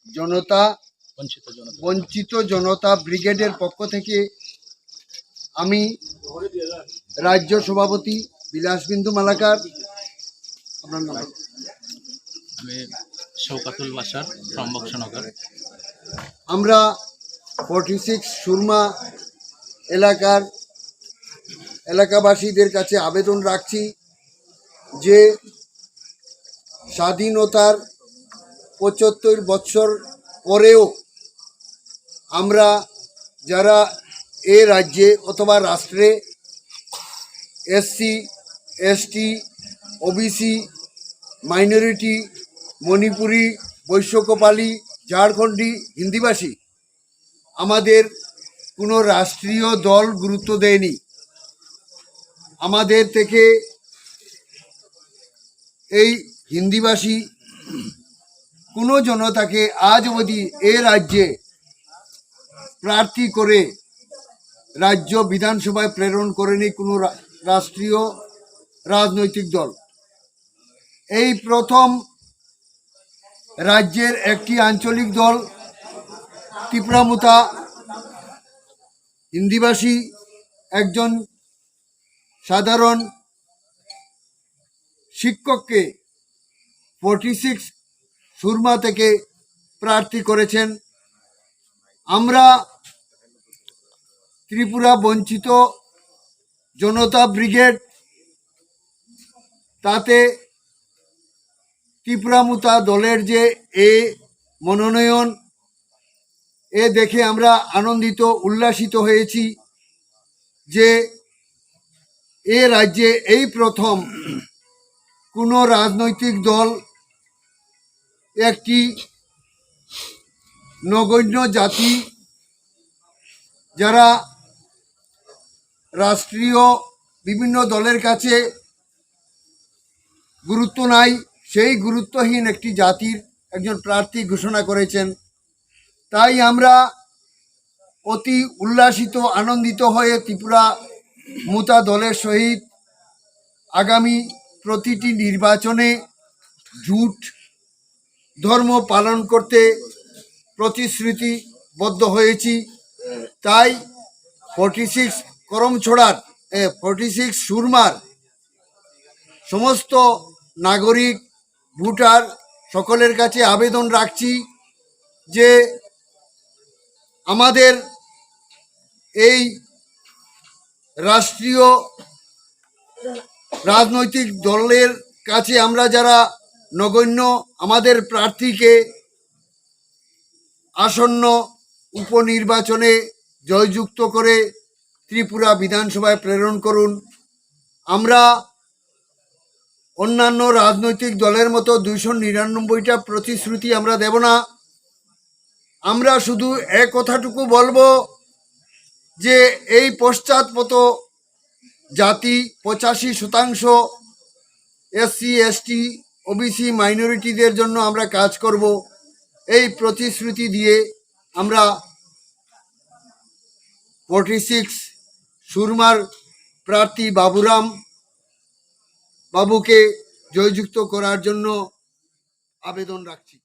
জনতা বঞ্চিত জনতা ব্রিগেডের পক্ষ থেকে আমি রাজ্য সভাপতি বিলাসবিন্দু মালাকার। আপনার নাম? আমি শওকাতুল বাশার ফ্রম বক্সনগর। আমরা 46 সুরমা এলাকাবাসীদের কাছে আবেদন রাখছি যে স্বাধীনতার 75 বছর পরেও আমরা যারা এ রাজ্যে অথবা রাষ্ট্রে SC ST OBC minority Manipuri Baishya Kapali Jharkhandi হিন্দিভাষী আমাদের কোনো রাষ্ট্রীয় দল গুরুত্ব দেয়নি। আমাদের থেকে এই হিন্দিভাষী কোনো জনতাকে আজ অবধি এ রাজ্যে প্রার্থী করে রাজ্য বিধানসভায় প্রেরণ করেনি কোনো রাষ্ট্রীয় রাজনৈতিক দল। এই প্রথম রাজ্যের একটি আঞ্চলিক দল ত্রিপুরামুতা হিন্দিভাষী একজন সাধারণ শিক্ষককে 46 সুরমা থেকে প্রার্থী করেছেন। আমরা ত্রিপুরা বঞ্চিত জনতা ব্রিগেড তাতে ত্রিপুরামুতা দলের যে মনোনয়ন দেখে আমরা আনন্দিত উল্লাসিত হয়েছি যে এ রাজ্যে এই প্রথম কোনো রাজনৈতিক দল একটি নগণ্য জাতি যারা রাষ্ট্রীয় বিভিন্ন দলের কাছে গুরুত্ব নাই, সেই গুরুত্বহীন একটি জাতির একজন প্রার্থী ঘোষণা করেছেন। তাই আমরা অতি উল্লাসিত আনন্দিত হয়ে ত্রিপুরা মুতা দলের সহিত আগামী প্রতিটি নির্বাচনে জুট ধর্ম পালন করতে প্রতিশ্রুতিবদ্ধ হয়েছি। তাই 46 করমছড়ার 46 সুরমার সমস্ত নাগরিক ভোটার সকলের কাছে আবেদন রাখছি যে আমাদের এই রাষ্ট্রীয় রাজনৈতিক দলের কাছে আমরা যারা নগণ্য আমাদের প্রার্থীকে আসন্ন উপনির্বাচনে জয়যুক্ত করে ত্রিপুরা বিধানসভায় প্রেরণ করুন। আমরা অন্যান্য রাজনৈতিক দলের মতো 299টা প্রতিশ্রুতি আমরা দেব না। আমরা শুধু এক কথাটুকু বলবো যে এই পশ্চাৎপদ জাতি 85% এসসি এসটি ওবিসি মাইনরিটিদের জন্য আমরা কাজ করব। এই প্রতিশ্রুতি দিয়ে আমরা 46 সুরমার প্রার্থী বাবুরাম বাবুকে জয়যুক্ত করার জন্য আবেদন রাখছি।